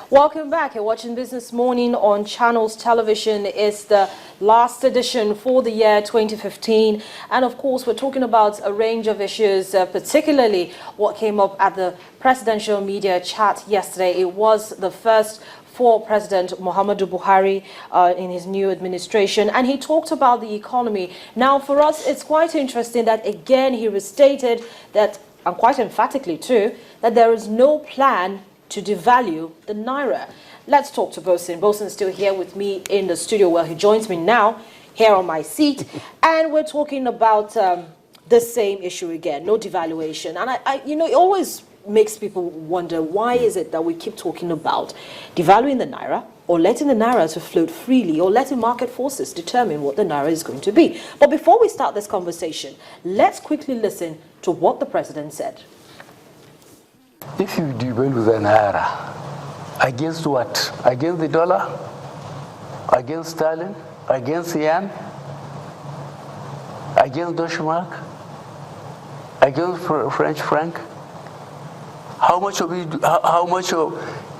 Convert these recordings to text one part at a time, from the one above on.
Welcome back. You're watching Business Morning on Channels Television. It's the last edition for the year 2015. And of course, we're talking about a range of issues, particularly what came up at the presidential media chat yesterday. It was the first for President Muhammadu Buhari in his new administration, and he talked about the economy. Now, for us, it's quite interesting that, again, he restated that, and quite emphatically too, that there is no plan to devalue the Naira. Let's talk to Bosin. Bosin's still here with me in the studio. Well, he joins me now here on my seat, and we're talking about the same issue again, no devaluation. And it always makes people wonder, why is it that we keep talking about devaluing the Naira, or letting the Naira to float freely, or letting market forces determine what the Naira is going to be? But before we start this conversation, let's quickly listen to what the president said. If you devalue the Naira, against what? Against the dollar? Against sterling? Against yen? Against Deutsche Mark? Against French franc? How much of it,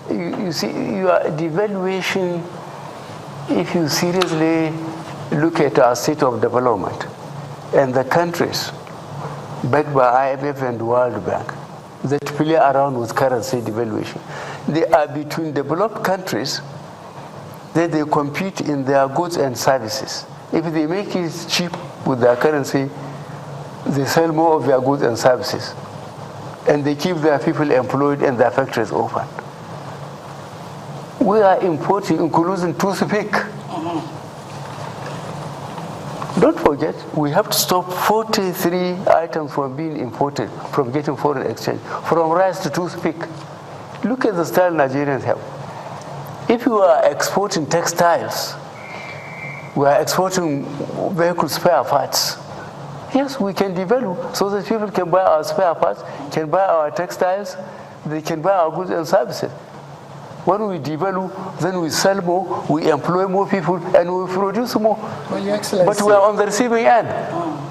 you see, your devaluation, if you seriously look at our state of development and the countries backed by IMF and World Bank that play around with currency devaluation, they are between developed countries that they compete in their goods and services. If they make it cheap with their currency, they sell more of their goods and services, and they keep their people employed and their factories open. We are importing, including toothpick. Don't forget, we have to stop 43 items from being imported, from getting foreign exchange, from rice to toothpick. Look at the style Nigerians have. If you are exporting textiles, we are exporting vehicle spare parts. Yes, we can devalue so that people can buy our spare parts, can buy our textiles, they can buy our goods and services. When we devalue, then we sell more, we employ more people, and we produce more. Well, Your Excellency, but we are on the receiving end.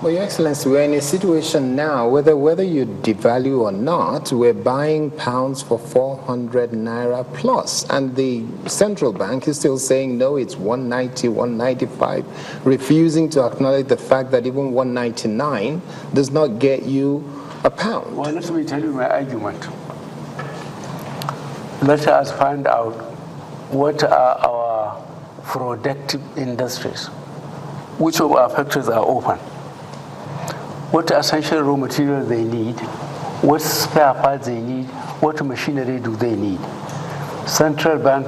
Well, Your Excellency, we're in a situation now, whether you devalue or not, we're buying pounds for 400 Naira plus. And the central bank is still saying, no, it's 190, 195, refusing to acknowledge the fact that even 199 does not get you a pound. Well, let me tell you my argument. Let us find out what are our productive industries, which of our factories are open, what essential raw materials they need, what spare parts they need, what machinery do they need. Central bank,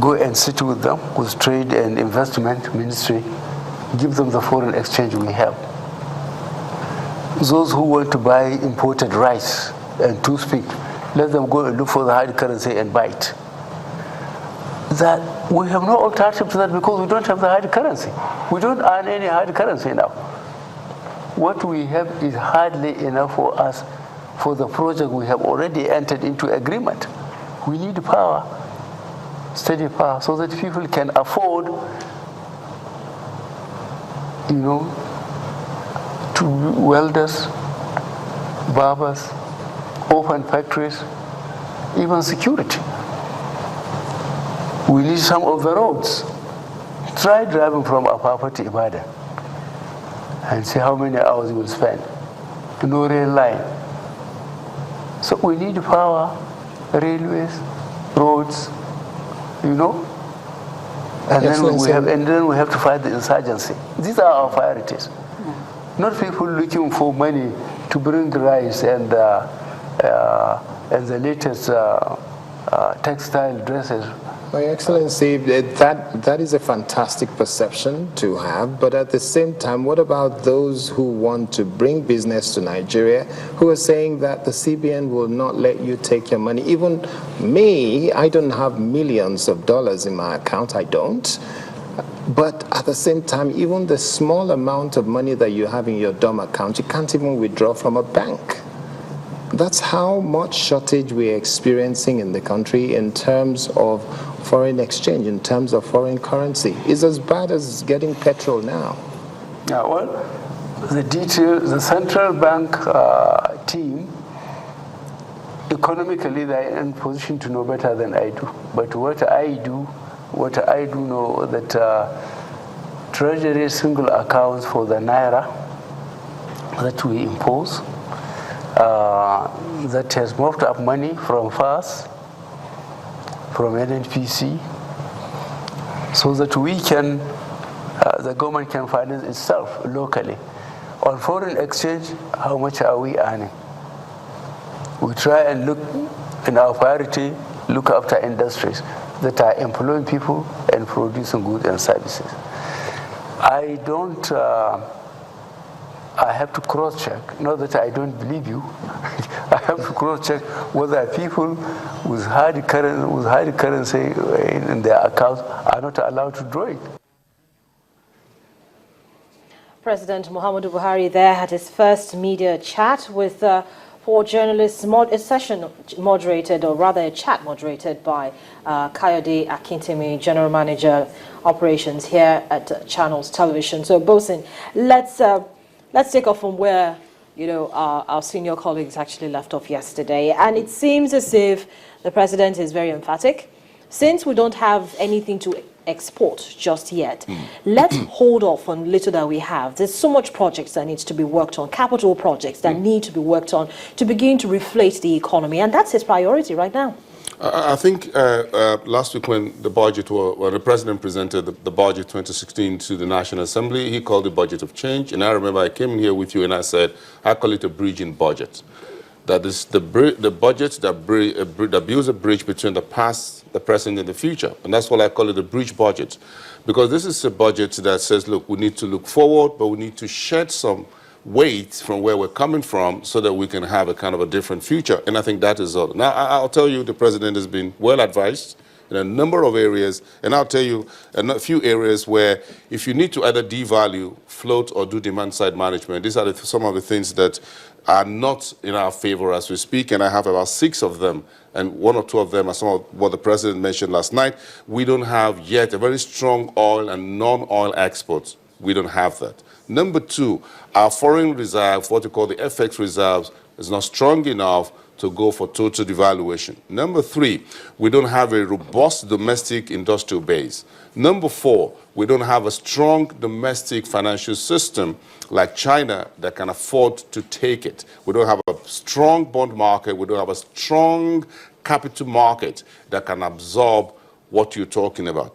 go and sit with them, with Trade and Investment Ministry, give them the foreign exchange we have. Those who want to buy imported rice and toothpick, let them go and look for the hard currency and buy it. That we have no alternative to that because we don't have the hard currency. We don't earn any hard currency now. What we have is hardly enough for us for the project we have already entered into agreement. We need power, steady power, so that people can afford, to welders, barbers, open factories, even security. We need some of the roads. Try driving from Apapa to Ibadan and see how many hours you will spend. No rail line. So we need power, railways, roads, and then we have to fight the insurgency. These are our priorities. Not people looking for money to bring rice and the latest textile dresses. My Excellency, that is a fantastic perception to have, but at the same time, what about those who want to bring business to Nigeria, who are saying that the CBN will not let you take your money? Even me, I don't have millions of dollars in my account, I don't. But at the same time, even the small amount of money that you have in your DOM account, you can't even withdraw from a bank. That's how much shortage we're experiencing in the country in terms of foreign exchange, in terms of foreign currency. It's as bad as getting petrol now. Yeah, well, the central bank team economically, they're in position to know better than I do. But what I do know that Treasury single accounts for the Naira that we impose, that has moved up money from FAS, from NNPC, so that we can, the government can finance itself locally. On foreign exchange, how much are we earning? We try and look in our priority, look after industries that are employing people and producing goods and services. I don't, I have to cross-check, not that I don't believe you, I have to cross-check whether people with hard currency in their accounts are not allowed to draw it. President Muhammadu Buhari there had his first media chat with four journalists, a session moderated, or rather a chat moderated by Kayode Akintemi, General Manager Operations here at Channels Television. So, Bosin, let's take off from where our senior colleagues actually left off yesterday. And it seems as if the president is very emphatic. Since we don't have anything to export just yet, let's hold off on little that we have. There's so much projects that needs to be worked on, capital projects that need to be worked on to begin to reflate the economy. And that's his priority right now. I think last week when the budget, when the president presented the budget 2016 to the National Assembly, he called it budget of change. And I remember I came in here with you and I said, I call it a bridging budget. That is the budget that builds a bridge between the past, the present, and the future. And that's why I call it a bridge budget. Because this is a budget that says, look, we need to look forward, but we need to shed some weight from where we're coming from so that we can have a kind of a different future. And I think that is all. Now, I'll tell you, the president has been well advised in a number of areas, and I'll tell you a few areas where if you need to either devalue, float, or do demand-side management, these are some of the things that are not in our favor as we speak, and I have about 6 of them, and 1 or 2 of them are some of what the president mentioned last night. We don't have yet a very strong oil and non-oil exports. We don't have that. Number 2, our foreign reserve, what we call the FX reserves, is not strong enough to go for total devaluation. Number 3, we don't have a robust domestic industrial base. Number 4, we don't have a strong domestic financial system like China that can afford to take it. We don't have a strong bond market. We don't have a strong capital market that can absorb what you're talking about.